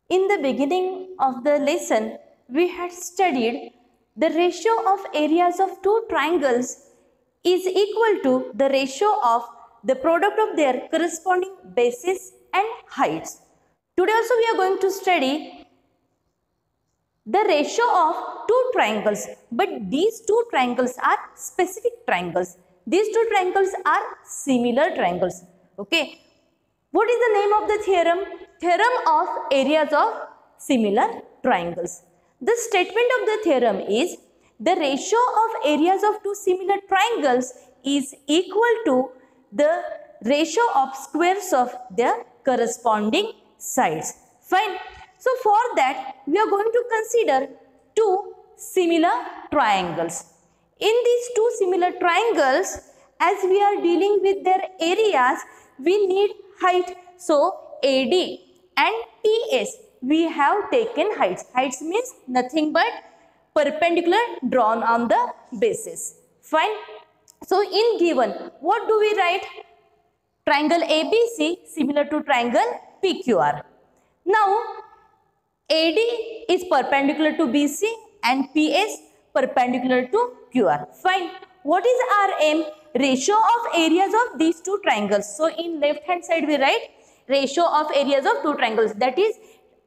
In the beginning of the lesson, we had studied the ratio of areas of two triangles is equal to the ratio of the product of their corresponding bases and heights. Today also we are going to study the ratio of two triangles, but these two triangles are specific triangles. These two triangles are similar triangles. Okay. What is the name of the theorem? Theorem of areas of similar triangles. The statement of the theorem is the ratio of areas of two similar triangles is equal to the ratio of squares of their corresponding sides. Fine. So for that we are going to consider two similar triangles. In these two similar triangles, as we are dealing with their areas, we need height. So AD and PS, we have taken heights. Heights means nothing but perpendicular drawn on the basis. Fine. So in given, what do we write? Triangle ABC similar to triangle PQR. Now AD is perpendicular to BC and PS perpendicular to QR. Fine. What is our aim? Ratio of areas of these two triangles. So in left hand side we write ratio of areas of two triangles, that is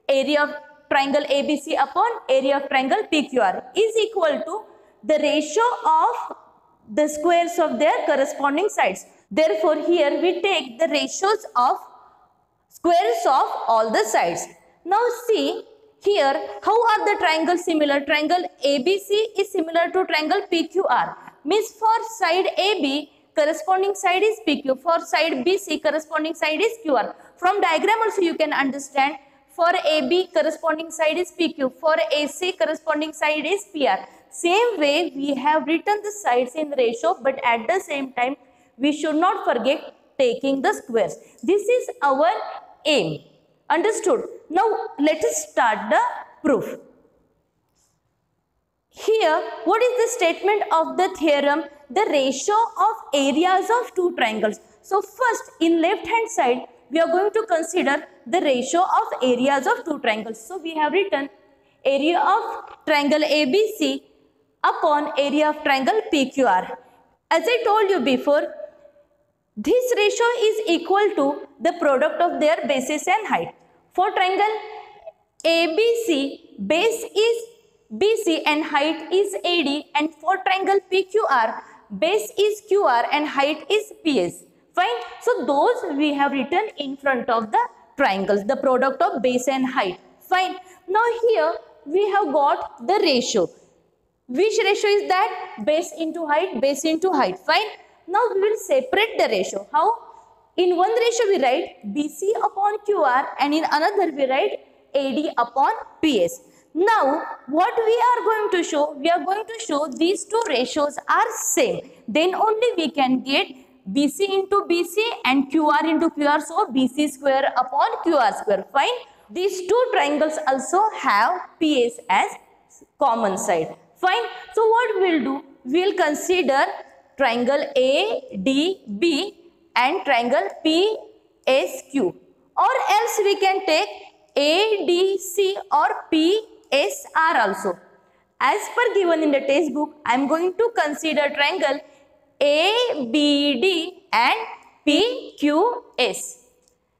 area of triangle ABC upon area of triangle PQR is equal to the ratio of the squares of their corresponding sides. Therefore here we take the ratios of squares of all the sides. Now see here, how are the triangles similar? Triangle ABC is similar to triangle PQR. Means for side AB, corresponding side is PQ. For side BC, corresponding side is QR. From diagram also you can understand. For AB, corresponding side is PQ. For AC, corresponding side is PR. Same way, we have written the sides in ratio, but at the same time, we should not forget taking the squares. This is our aim. Understood? Now, let us start the proof. Here, what is the statement of the theorem? The ratio of areas of two triangles. So, first, in left hand side, we are going to consider the ratio of areas of two triangles. So, we have written area of triangle ABC upon area of triangle PQR. As I told you before, this ratio is equal to the product of their bases and height. For triangle ABC, base is BC and height is AD, and for triangle PQR, base is QR and height is PS. Fine. So those we have written in front of the triangles, the product of base and height. Fine. Now here we have got the ratio. Which ratio is that? Base into height, base into height. Fine. Now we will separate the ratio. How? In one ratio we write BC upon QR and in another we write AD upon PS. Now what we are going to show? We are going to show these two ratios are same. Then only we can get BC into BC and QR into QR. So BC square upon QR square. Fine. These two triangles also have PS as common side. Fine. So what we will do? We will consider triangle ADB and triangle PSQ, or else we can take ADC or PSR also. As per given in the textbook, I am going to consider triangle ABD and PQS,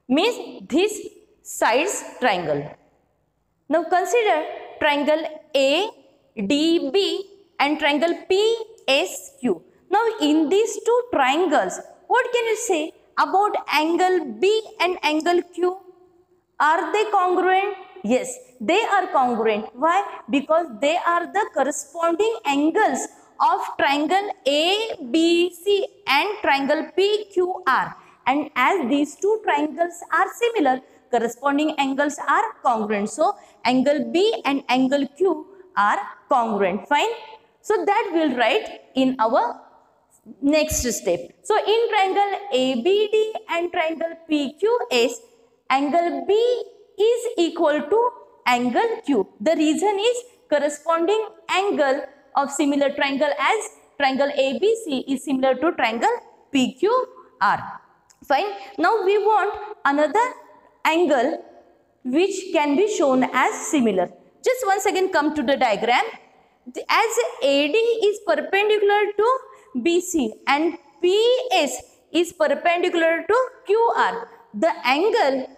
means this sides triangle. Now consider triangle ADB and triangle PSQ. Now in these two triangles, what can you say about angle B and angle Q? Are they congruent? Yes, they are congruent. Why? Because they are the corresponding angles of triangle ABC and triangle PQR. And as these two triangles are similar, corresponding angles are congruent. So angle B and angle Q are congruent. Fine. So that we'll write in our next step. So in triangle ABD and triangle PQS, angle B is equal to angle Q. The reason is corresponding angle of similar triangle as triangle ABC is similar to triangle PQR. Fine. Now we want another angle which can be shown as similar. Just once again come to the diagram. As AD is perpendicular to BC and PS is perpendicular to QR, the angle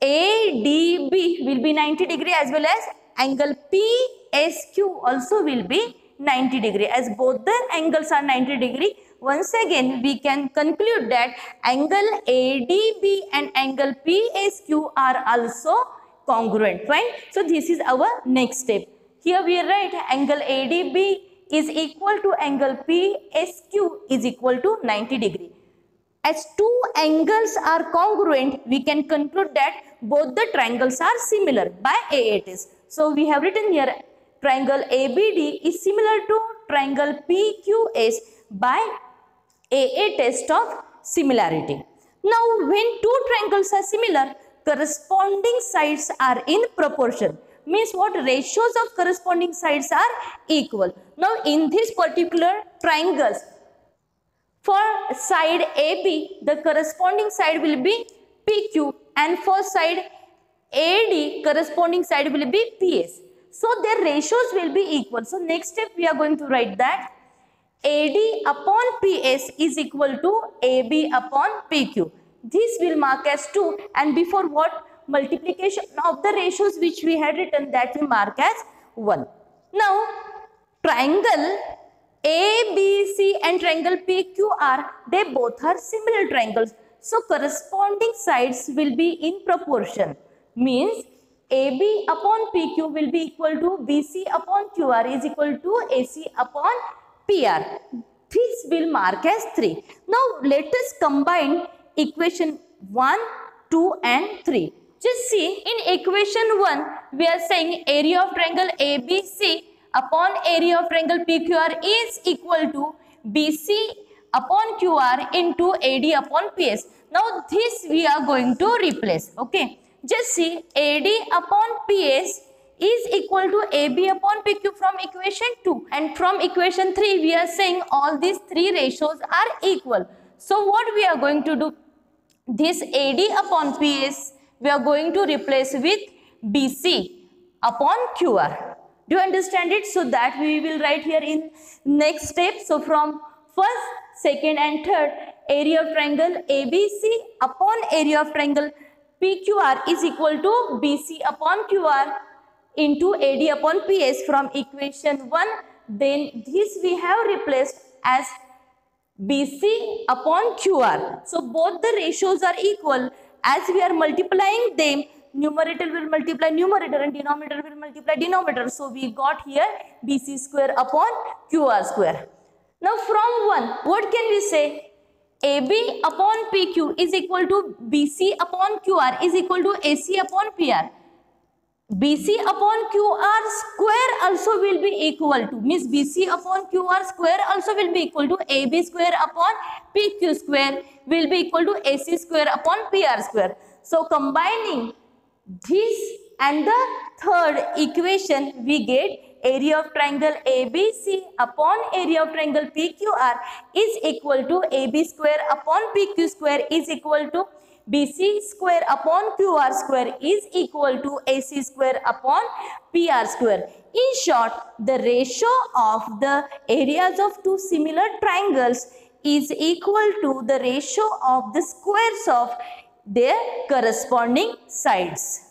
ADB will be 90 degree as well as angle PSQ also will be 90 degree. As both the angles are 90 degree, once again we can conclude that angle ADB and angle PSQ are also congruent. Fine. So this is our next step. Here we write angle ADB is equal to angle PSQ is equal to 90 degree. As two angles are congruent, we can conclude that both the triangles are similar by AA test. So we have written here triangle ABD is similar to triangle PQS by AA test of similarity. Now when two triangles are similar, corresponding sides are in proportion. Means what? Ratios of corresponding sides are equal. Now in this particular triangles, for side AB, the corresponding side will be PQ, and for side AD, corresponding side will be PS. So their ratios will be equal. So next step we are going to write that AD upon PS is equal to AB upon PQ. This will mark as 2, and before what? Multiplication of the ratios which we had written, that we mark as 1. Now triangle ABC and triangle PQR, they both are similar triangles. So corresponding sides will be in proportion. Means AB upon PQ will be equal to BC upon QR is equal to AC upon PR. This will mark as 3. Now let us combine equation 1, 2 and 3. Just see, in equation 1 we are saying area of triangle ABC upon area of triangle PQR is equal to BC upon QR into AD upon PS. Now this we are going to replace. Okay. Just see, AD upon PS is equal to AB upon PQ from equation 2. And from equation 3 we are saying all these three ratios are equal. So what we are going to do? This AD upon PS we are going to replace with BC upon QR. Do you understand it? So that we will write here in next step. So from first, second and third, area of triangle ABC upon area of triangle PQR is equal to BC upon QR into AD upon PS from equation 1. Then this we have replaced as BC upon QR. So both the ratios are equal. As we are multiplying them, numerator will multiply numerator and denominator will multiply denominator. So we got here BC square upon QR square. Now from 1, what can we say? AB upon PQ is equal to BC upon QR is equal to AC upon PR. BC upon QR square also will be equal to, means BC upon QR square also will be equal to AB square upon PQ square will be equal to AC square upon PR square. So combining this and the third equation, we get area of triangle ABC upon area of triangle PQR is equal to AB square upon PQ square is equal to BC square upon QR square is equal to AC square upon PR square. In short, the ratio of the areas of two similar triangles is equal to the ratio of the squares of their corresponding sides.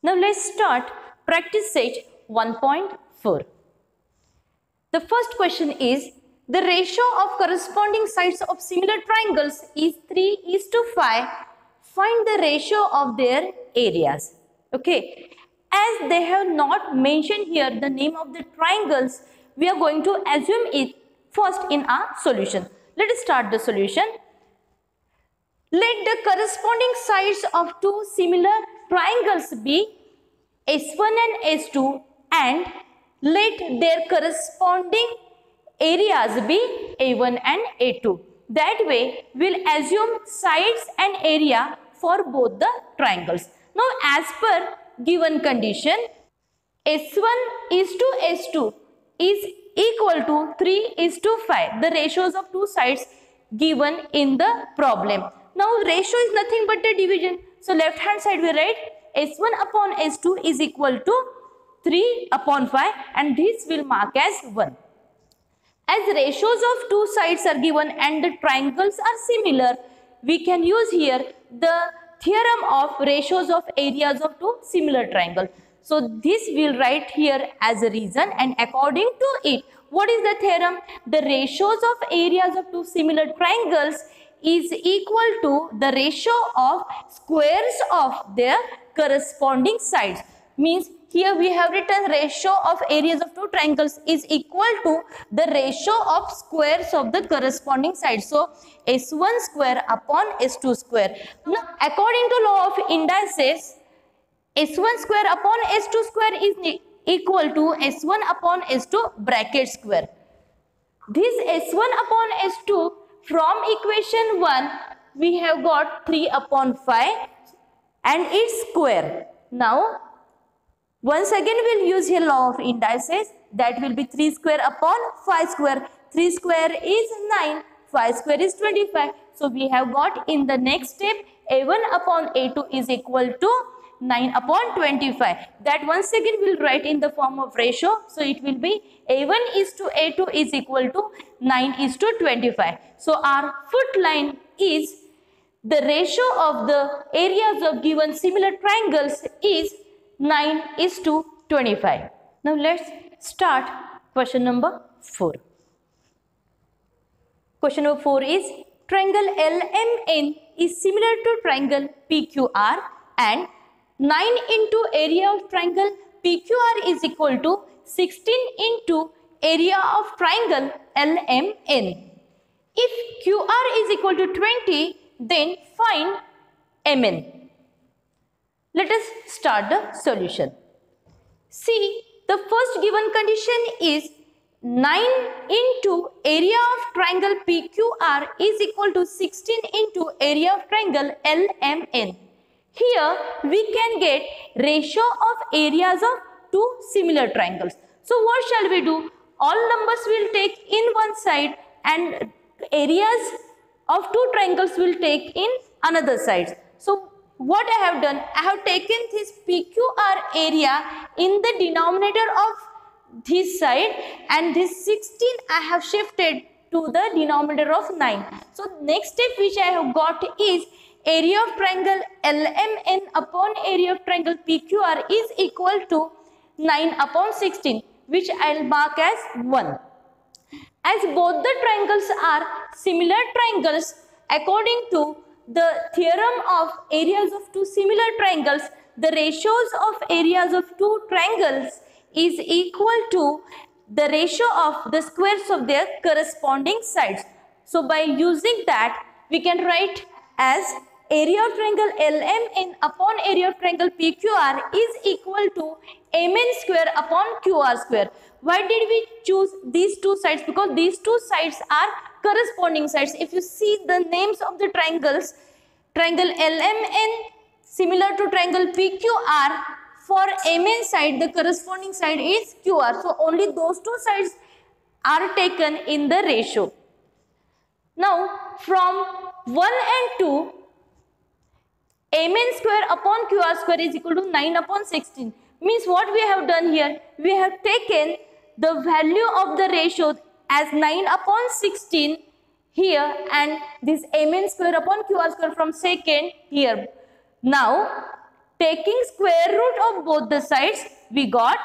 Now let's start practice set 1.4. The first question is, the ratio of corresponding sides of similar triangles is 3:5. Find the ratio of their areas. Okay. As they have not mentioned here the name of the triangles, we are going to assume it first in our solution. Let us start the solution. Let the corresponding sides of two similar triangles be S1 and S2 and let their corresponding areas be A1 and A2. That way, we'll assume sides and area for both the triangles. Now, as per given condition, S1 is to S2 is equal to 3:5, the ratios of two sides given in the problem. Now ratio is nothing but the division. So left hand side we write S1 upon S2 is equal to 3 upon 5 and this will mark as 1. As ratios of two sides are given and the triangles are similar, we can use here the theorem of ratios of areas of two similar triangles. So this we'll write here as a reason, and according to it, what is the theorem? The ratios of areas of two similar triangles is equal to the ratio of squares of their corresponding sides. Means here we have written ratio of areas of two triangles is equal to the ratio of squares of the corresponding sides. So S1 square upon S2 square. Now according to law of indices, S1 square upon S2 square is equal to S1 upon S2 bracket square. This S1 upon S2 from equation 1 we have got 3 upon 5 and its square. Now once again we'll use here law of indices, that will be 3 square upon 5 square. 3 square is 9, 5 square is 25. So we have got in the next step A1 upon A2 is equal to 9 upon 25. That once again we'll write in the form of ratio. So it will be A1 is to A2 is equal to 9 is to 25. So our foot line is the ratio of the areas of given similar triangles is 9 is to 25. Now let's start question number 4. Question number 4 is triangle LMN is similar to triangle PQR and 9 into area of triangle PQR is equal to 16 into area of triangle LMN. If QR is equal to 20, then find MN. Let us start the solution. See, the first given condition is 9 into area of triangle PQR is equal to 16 into area of triangle LMN. Here we can get ratio of areas of two similar triangles. So what shall we do? All numbers will take in one side and areas of two triangles will take in another side. So what I have done, I have taken this PQR area in the denominator of this side and this 16 I have shifted to the denominator of 9. So next step which I have got is area of triangle LMN upon area of triangle PQR is equal to 9 upon 16, which I will mark as 1. As both the triangles are similar triangles, according to the theorem of areas of two similar triangles, the ratios of areas of two triangles is equal to the ratio of the squares of their corresponding sides. So by using that, we can write as area of triangle LMN upon area of triangle PQR is equal to MN square upon QR square. Why did we choose these two sides? Because these two sides are corresponding sides. If you see the names of the triangles, triangle LMN similar to triangle PQR, for MN side the corresponding side is QR. So only those two sides are taken in the ratio. Now from 1 and 2, MN square upon QR square is equal to 9 upon 16. Means what we have done here, we have taken the value of the ratio as 9 upon 16 here and this MN square upon QR square from second here. Now taking square root of both the sides, we got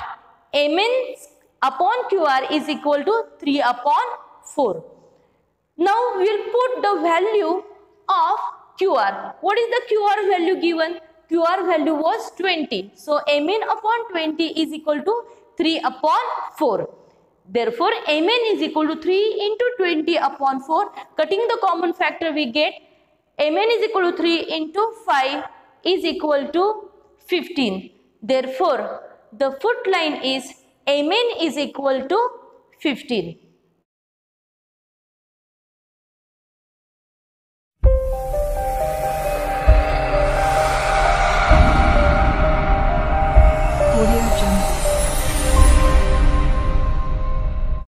MN upon QR is equal to 3 upon 4. Now we will put the value of QR. What is the QR value given? QR value was 20. So MN upon 20 is equal to 3 upon 4. Therefore MN is equal to 3 into 20 upon 4. Cutting the common factor, we get MN is equal to 3 into 5 is equal to 15. Therefore the foot line is MN is equal to 15. Audio